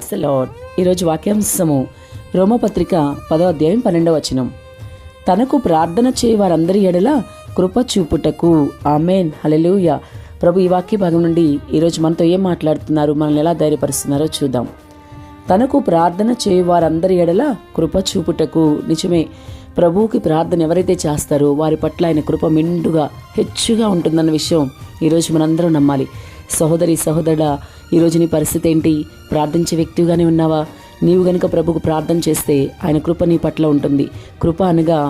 Praise the lord. ఈరోజు వాక్యాంశము రోమపత్రిక 10వ అధ్యాయం 12వ వచనం. తనకు ప్రార్థన చేయ వారందరి ఎడల కృప చూపుటకు. ఆమేన్, హల్లెలూయా. ప్రభు ఈ వాక్య భాగం నుండి ఈరోజు మనతో ఏం మాట్లాడుతున్నారు, మనల్ని ఎలా ధైర్యపరుస్తున్నారో చూద్దాం. తనకు ప్రార్థన చేయ వారందరి ఎడల కృప చూపుటకు. నిజమే, ప్రభువుకి ప్రార్థన ఎవరైతే చేస్తారో వారి పట్ల ఆయన కృప మెండుగా హెచ్చుగా ఉంటుందన్న విషయం ఈరోజు మనందరం నమ్మాలి. సహోదరి సహోదరుడా, ఈరోజు నీ పరిస్థితి ఏంటి? ప్రార్థించే వ్యక్తిగానే ఉన్నావా? నీవు గనుక ప్రభుకు ప్రార్థన చేస్తే ఆయన కృప నీ పట్ల ఉంటుంది. కృప అనగా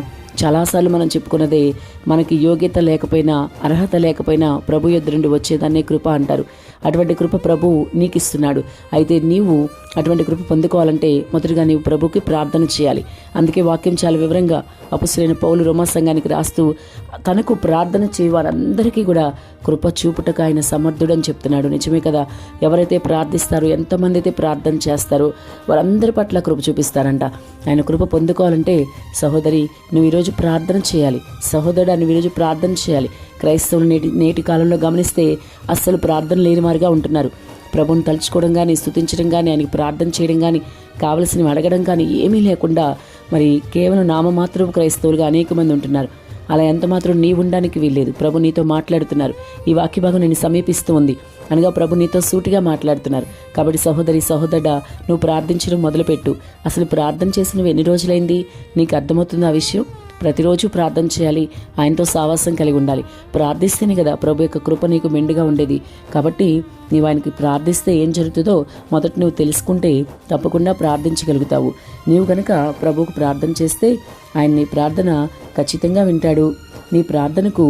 చాలాసార్లు మనం చెప్పుకున్నదే, మనకి యోగ్యత లేకపోయినా అర్హత లేకపోయినా ప్రభు యొద్ద నుండి వచ్చేదాన్నే కృప అంటారు. అటువంటి కృప ప్రభువు నీకు ఇస్తున్నాడు. అయితే నీవు అటువంటి కృప పొందుకోవాలంటే మొదటిగా నీవు ప్రభుకి ప్రార్థన చేయాలి. అందుకే వాక్యం చాలా వివరంగా అపొస్తలుడైన పౌలు రోమా సంఘానికి రాస్తూ తనకు ప్రార్థన చేయ వారందరికీ కూడా కృప చూపుటకు ఆయన సమర్థుడని చెప్తున్నాడు. నిజమే కదా, ఎవరైతే ప్రార్థిస్తారో, ఎంతమంది అయితే ప్రార్థన చేస్తారో వారందరి పట్ల కృప చూపిస్తారంట. ఆయన కృప పొందుకోవాలంటే సహోదరి నువ్వు ఈరోజు ప్రార్థన చేయాలి. సహోదరుడు నువ్వు ఈరోజు ప్రార్థన చేయాలి. క్రైస్తవులు నేటి కాలంలో గమనిస్తే అస్సలు ప్రార్థన లేని వారిగా ఉంటున్నారు. ప్రభుని తలుచుకోవడం కానీ, స్తుతించడం కానీ, ఆయనకి ప్రార్థన చేయడం కానీ, కావలసినవి అడగడం కానీ ఏమీ లేకుండా మరి కేవలం నామమాత్రపు క్రైస్తవులుగా అనేక మంది ఉంటున్నారు. అలా ఎంత మాత్రం నీ ఉండడానికి వీల్లేదు. ప్రభు నీతో మాట్లాడుతున్నారు. ఈ వాక్య భాగం నేను సమీపిస్తూ ఉంది అనగా ప్రభు నీతో సూటిగా మాట్లాడుతున్నారు. కాబట్టి సహోదరి సహోదరుడా, నువ్వు ప్రార్థించడం మొదలుపెట్టు. అసలు ప్రార్థన చేసినవి ఎన్ని రోజులైంది? నీకు అర్థమవుతుంది ఆ విషయం? ప్రతిరోజు ప్రార్థన చేయాలి, ఆయనతో సావాసం కలిగి ఉండాలి. ప్రార్థిస్తేనే కదా ప్రభు యొక్క కృప నీకు మెండుగా ఉండేది. కాబట్టి నీవు ఆయనకి ప్రార్థిస్తే ఏం జరుగుతుందో మొదట నువ్వు తెలుసుకుంటే తప్పకుండా ప్రార్థించగలుగుతావు. నీవు కనుక ప్రభువుకు ప్రార్థన చేస్తే ఆయన నీ ప్రార్థన ఖచ్చితంగా వింటాడు. నీ ప్రార్థనకు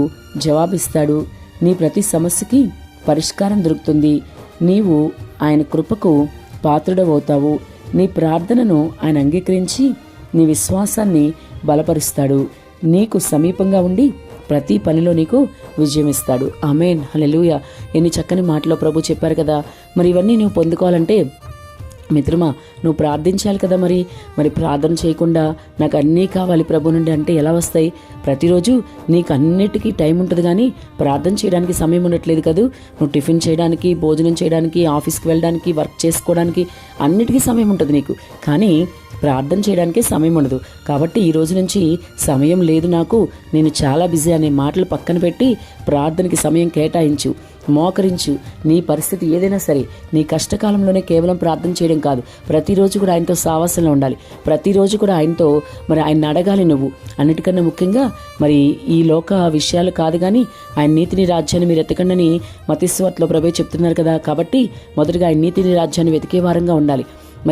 జవాబిస్తాడు. నీ ప్రతి సమస్యకి పరిష్కారం దొరుకుతుంది. నీవు ఆయన కృపకు పాత్రుడవవుతావు. నీ ప్రార్థనను ఆయన అంగీకరించి నీ విశ్వాసాన్ని బలపరుస్తాడు. నీకు సమీపంగా ఉండి ప్రతి పనిలో నీకు విజయం ఇస్తాడు. ఆమేన్, హల్లెలూయా. ఎన్ని చక్కని మాటలో ప్రభు చెప్పారు కదా. మరి ఇవన్నీ నువ్వు పొందుకోవాలంటే మిత్రమా, నువ్వు ప్రార్థించాలి కదా. మరి ప్రార్థన చేయకుండా నాకు అన్నీ కావాలి ప్రభు నుండి అంటే ఎలా వస్తాయి? ప్రతిరోజు నీకు అన్నిటికీ టైం ఉంటుంది, కానీ ప్రార్థన చేయడానికి సమయం ఉండట్లేదు కదూ. నువ్వు టిఫిన్ చేయడానికి, భోజనం చేయడానికి, ఆఫీస్కి వెళ్ళడానికి, వర్క్ చేసుకోవడానికి అన్నిటికీ సమయం ఉంటుంది నీకు, కానీ ప్రార్థన చేయడానికి సమయం ఉండదు. కాబట్టి ఈ రోజు నుంచి సమయం లేదు నాకు, నేను చాలా బిజీ అనే మాటలు పక్కన పెట్టి ప్రార్థనకి సమయం కేటాయించు, మోకరించు. నీ పరిస్థితి ఏదైనా సరే, నీ కష్టకాలంలోనే కేవలం ప్రార్థన చేయడం కాదు, ప్రతిరోజు కూడా ఆయనతో సావాసంలో ఉండాలి. ప్రతిరోజు కూడా ఆయనతో ఆయన అడగాలి నువ్వు. అన్నిటికన్నా ముఖ్యంగా ఈ లోక విషయాలు కాదు, కానీ ఆయన నీతిని రాజ్యాన్ని మీరు ఎతకండి మత్తయి సువార్తలో ప్రభువే చెప్తున్నారు కదా. కాబట్టి మొదటిగా ఆయన నీతిని రాజ్యాన్ని వెతికే వారంగా ఉండాలి.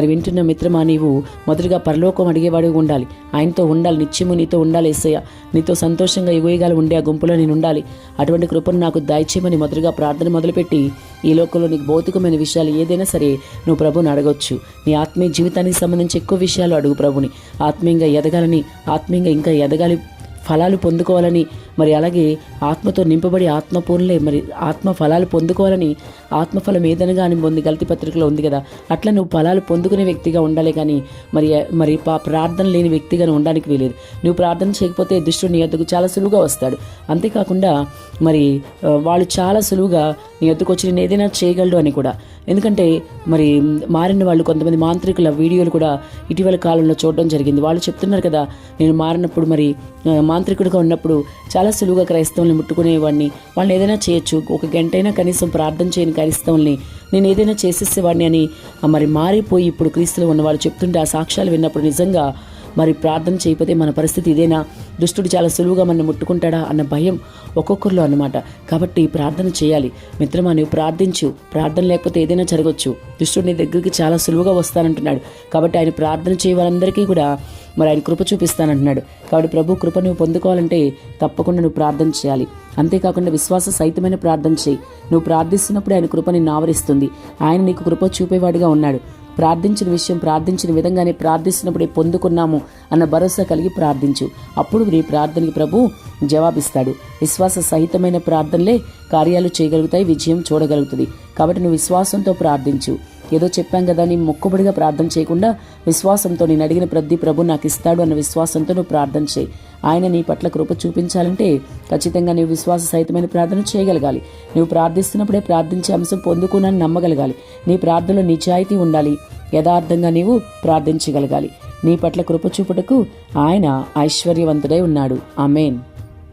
వింటున్న మిత్రమా, నీవు మొదటిగా పరలోకం అడిగేవాడిగా ఉండాలి. ఆయనతో ఉండాలి, నిత్యము నీతో ఉండాలి. యేసయ్య నీతో సంతోషంగా యుగయుగాలు ఉండే ఆ గుంపులో నేను ఉండాలి. అటువంటి కృపను నాకు దయచేయమని మొదటిగా ప్రార్థన మొదలుపెట్టి ఈ లోకంలో నీకు భౌతికమైన విషయాలు ఏదైనా సరే నువ్వు ప్రభుని అడగొచ్చు. నీ ఆత్మీయ జీవితానికి సంబంధించి ఎక్కువ విషయాలు అడుగు ప్రభుని. ఆత్మీయంగా ఎదగాలని, ఆత్మీయంగా ఇంకా ఎదగాలి, ఫలాలు పొందుకోవాలని, అలాగే ఆత్మతో నింపబడి ఆత్మపూర్ణలే ఆత్మ ఫలాలు పొందుకోవాలని, ఆత్మఫలం ఏదనగా అని గలతీ పత్రికలో ఉంది కదా. అట్లా నువ్వు ఫలాలు పొందుకునే వ్యక్తిగా ఉండాలి, కానీ ప్రార్థన లేని వ్యక్తిగా ఉండడానికి వీలేదు. నువ్వు ప్రార్థన చేయకపోతే దుష్టుడు నీ యొద్దకు చాలా సులువుగా వస్తాడు. అంతేకాకుండా వాళ్ళు చాలా సులువుగా నీ యొద్దకు వచ్చి నేను ఏదైనా చేయగలడు అని కూడా. ఎందుకంటే మారిన వాళ్ళు కొంతమంది మాంత్రికుల వీడియోలు కూడా ఇటీవల కాలంలో చూడడం జరిగింది. వాళ్ళు చెప్తున్నారు కదా, నేను మారినప్పుడు మాంత్రికుడిగా ఉన్నప్పుడు చాలా సులువుగా క్రైస్తవుల్ని ముట్టుకునేవాడిని, వాళ్ళని ఏదైనా చేయొచ్చు, ఒక గంటైనా కనీసం ప్రార్థన చేయని క్రైస్తవుల్ని నేను ఏదైనా చేసేసేవాడిని అని మారిపోయి ఇప్పుడు క్రీస్తులో ఉన్న వాళ్ళు చెప్తుంటే ఆ సాక్ష్యాలు విన్నప్పుడు నిజంగా ప్రార్థన చేయకపోతే మన పరిస్థితి ఇదేనా? దుష్టుడు చాలా సులువుగా మనం ముట్టుకుంటాడా అన్న భయం ఒక్కొక్కరిలో అన్నమాట. కాబట్టి ప్రార్థన చేయాలి. మిత్రమా, నువ్వు ప్రార్థించు. ప్రార్థన లేకపోతే ఏదైనా జరగవచ్చు. దుష్టుడు నీ దగ్గరికి చాలా సులువుగా వస్తానంటున్నాడు. కాబట్టి ఆయన ప్రార్థన చేయ వాళ్ళందరికీ కూడా ఆయన కృప చూపిస్తానంటున్నాడు. కాబట్టి ప్రభు కృప నువ్వు పొందుకోవాలంటే తప్పకుండా నువ్వు ప్రార్థన చేయాలి. అంతేకాకుండా విశ్వాస సహితమైన ప్రార్థన చేయి. నువ్వు ప్రార్థిస్తున్నప్పుడు ఆయన కృప నిన్ను ఆవరిస్తుంది. ఆయన నీకు కృప చూపేవాడిగా ఉన్నాడు. ప్రార్థించిన విషయం ప్రార్థించిన విధంగానే ప్రార్థిస్తున్నప్పుడే పొందుకున్నాము అన్న భరోసా కలిగి ప్రార్థించు. అప్పుడు నీ ప్రార్థనకి ప్రభు జవాబిస్తాడు. విశ్వాస సహితమైన ప్రార్థనలే కార్యాలు చేయగలుగుతాయి, విజయం చూడగలుగుతుంది. కాబట్టి నువ్వు విశ్వాసంతో ప్రార్థించు. ఏదో చెప్పాం కదా నీ మొక్కుబడిగా ప్రార్థన చేయకుండా విశ్వాసంతో నేను అడిగిన ప్రతి ప్రభు నాకు ఇస్తాడు అన్న విశ్వాసంతో నువ్వు ప్రార్థన చేయి. ఆయన నీ పట్ల కృప చూపించాలంటే ఖచ్చితంగా నీవు విశ్వాస సహితమైన ప్రార్థన చేయగలగాలి. నువ్వు ప్రార్థిస్తున్నప్పుడే ప్రార్థించే అంశం పొందుకున్నాను నమ్మగలగాలి. నీ ప్రార్థనలో నిజాయితీ ఉండాలి. యథార్థంగా నీవు ప్రార్థించగలగాలి. నీ పట్ల కృప చూపుటకు ఆయన ఐశ్వర్యవంతుడై ఉన్నాడు. ఆమేన్.